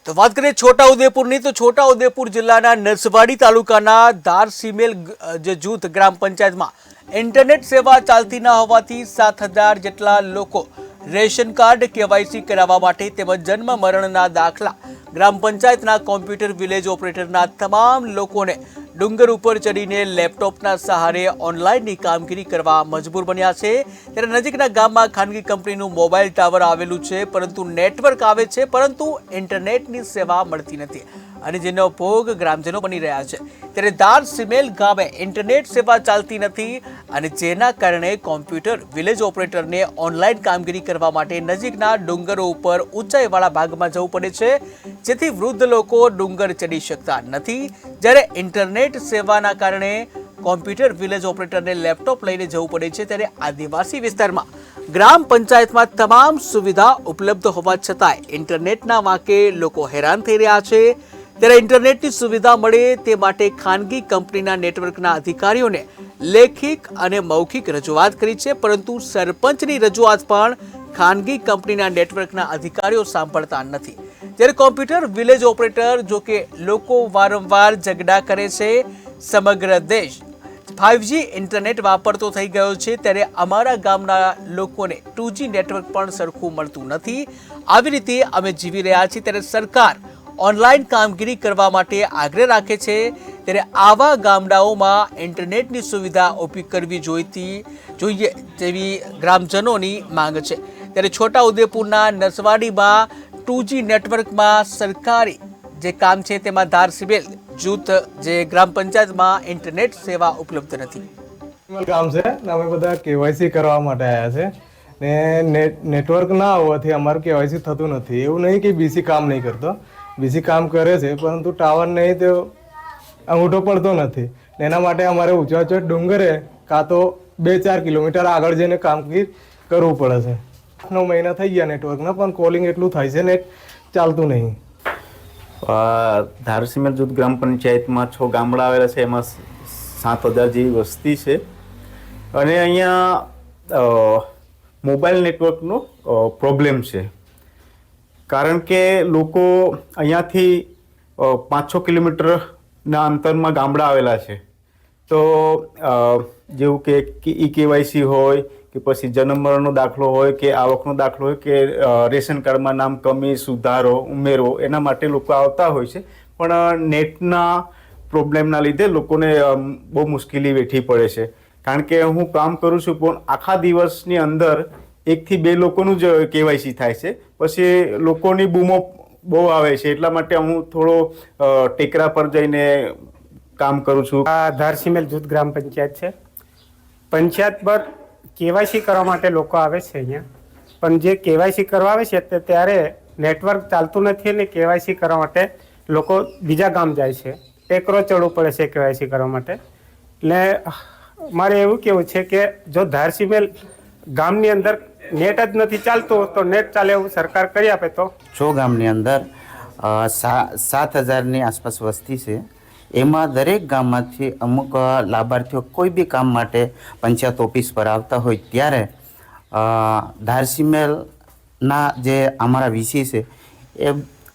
તો વાત કરીએ છોટાઉદેપુરની તો છોટાઉદેપુર જિલ્લાના નસવાડી તાલુકાના ધારસીમેલ જે જૂથ ગ્રામ પંચાયતમાં ઇન્ટરનેટ સેવા ચાલતી ન હોવાથી 7,000 જેટલા લોકો રેશન કાર્ડ કેવાયસી કરાવવા માટે તેમજ જન્મ મરણના દાખલા ગ્રામ પંચાયતના કોમ્પ્યુટર વિલેજ ઓપરેટરના તમામ લોકોને ડુંગર ઉપર ચડીને લેપટોપના સહારે ઓનલાઈનની કામગીરી કરવા મજબૂર બન્યા છે। ત્યારે નજીકના ગામમાં ખાનગી કંપનીનું મોબાઈલ ટાવર આવેલું છે, પરંતુ નેટવર્ક આવે છે પરંતુ ઇન્ટરનેટની સેવા મળતી નથી અને જેનો ભોગ ગ્રામજનો બની રહ્યા છે। ત્યારે ધારસીમેલ ગામે ઇન્ટરનેટ સેવા ચાલતી નથી અને જેના કારણે કોમ્પ્યુટર વિલેજ ઓપરેટરને ઓનલાઈન કામગીરી કરવા માટે નજીકના ડુંગરો ઉપર ઊંચાઈવાળા ભાગમાં જવું પડે છે, જેથી વૃદ્ધ લોકો ડુંગર ચડી શકતા નથી। જ્યારે ઇન્ટરનેટ સેવાના કારણે કોમ્પ્યુટર વિલેજ ઓપરેટરને લેપટોપ લઈને જવું પડે છે। ત્યારે આદિવાસી વિસ્તારમાં ગ્રામ પંચાયતમાં તમામ સુવિધા ઉપલબ્ધ હોવા છતાંય ઇન્ટરનેટના વાંકે લોકો હેરાન થઈ રહ્યા છે। ત્યારે ઇન્ટરનેટની સુવિધા મળે તે માટે ખાનગી કંપનીના નેટવર્કના અધિકારીઓને લેખિત અને મૌખિક રજૂઆત કરી છે, પરંતુ સરપંચની રજૂઆત પણ ખાનગી કંપનીના નેટવર્કના અધિકારીઓ સાંભળતા નથી। જ્યારે કોમ્પ્યુટર વિલેજ ઓપરેટર જો કે લોકો વારંવાર ઝઘડા કરે છે। સમગ્ર દેશ 5G ઇન્ટરનેટ વાપરતો થઈ ગયો છે, ત્યારે અમારા ગામના લોકોને 2G નેટવર્ક પણ સરખું મળતું નથી। આવી રીતે અમે જીવી રહ્યા છીએ। ત્યારે સરકાર ઓનલાઈન કામગીરી કરવા માટે આગ્રહ રાખે છે। ત્યારે આવા ગામડાઓમાં ઇન્ટરનેટની સુવિધા ઊભી કરવી જોઈએ તેવી ગ્રામજનોની માંગ છે। ત્યારે છોટાઉદેપુરના નસવાડીમાં 2G નેટવર્કમાં સરકારી જે કામ છે તેમાં ધારસીમેલ જૂથ જે ગ્રામ પંચાયતમાં ઇન્ટરનેટ સેવા ઉપલબ્ધ નથી। કામ છે ને અમે બધા કેવાયસી કરવા માટે આવ્યા છે ને નેટવર્ક ના હોવાથી અમારું કેવાયસી થતું નથી। એવું નહીં કે બીસી કામ નહીં કરતો, બીસી કામ કરે છે, પરંતુ ટાવર નહીં તો અંગૂઠો પડતો નથી। એના માટે અમારે ઊંચા ઊંચા ડુંગરે કાં તો 2-4 કિલોમીટર આગળ જઈને કામગીરી કરવું પડે છે। 9 મહિના થઈ ગયા નેટવર્કના, પણ કોલિંગ એટલું થાય છે નેટ ચાલતું નહીં। ધારસીમેલ જૂથ ગ્રામ પંચાયતમાં 6 ગામડા આવેલા છે, એમાં 7,000 જેવી વસ્તી છે અને અહીંયા મોબાઈલ નેટવર્કનો પ્રોબ્લેમ છે, કારણ કે લોકો અહીંયાથી 5-6 કિલોમીટરના અંતરમાં ગામડા આવેલા છે। તો જેવું કે ઈ-કેવાયસી હોય કે પછી જન્મ મરણનો દાખલો હોય કે આવકનો દાખલો હોય કે રેશન કાર્ડમાં નામ કમી સુધારો ઉમેરો, એના માટે લોકો આવતા હોય છે, પણ નેટના પ્રોબ્લેમના લીધે લોકોને બહુ મુશ્કેલી વેઠવી પડે છે। કારણ કે હું કામ કરું છું, પણ આખા દિવસની અંદર 1 થી 2 લોકોનું જ કેવાયસી થાય છે, પછી લોકોની બૂમો બહુ આવે છે, એટલા માટે હું થોડો ટેકરા પર જઈને કામ કરું છું। આ ધારસીમેલ જૂથ ગ્રામ પંચાયત છે। પંચાયત પર કેવાયસી કરવા માટે લોકો આવે છે અહીંયા, પણ જે કેવાયસી કરવા આવે છે ત્યારે નેટવર્ક ચાલતું નથી અને કેવાયસી કરવા માટે લોકો બીજા ગામ જાય છે, ટેકરો ચડવું પડે છે કેવાયસી કરવા માટે। એટલે મારે એવું કહેવું છે કે જો ધારસીમેલ ગામની અંદર નેટ જ નથી ચાલતું તો નેટ ચાલે એવું સરકાર કરી આપે તો। 6 ગામની અંદર 7,000ની આસપાસ વસ્તી છે। એમાં દરેક ગામમાંથી અમુક લાભાર્થીઓ કોઈ બી કામ માટે પંચાયત ઓફિસ પર આવતા હોય ત્યારે ધારસીમેલના જે અમારા વીસી છે એ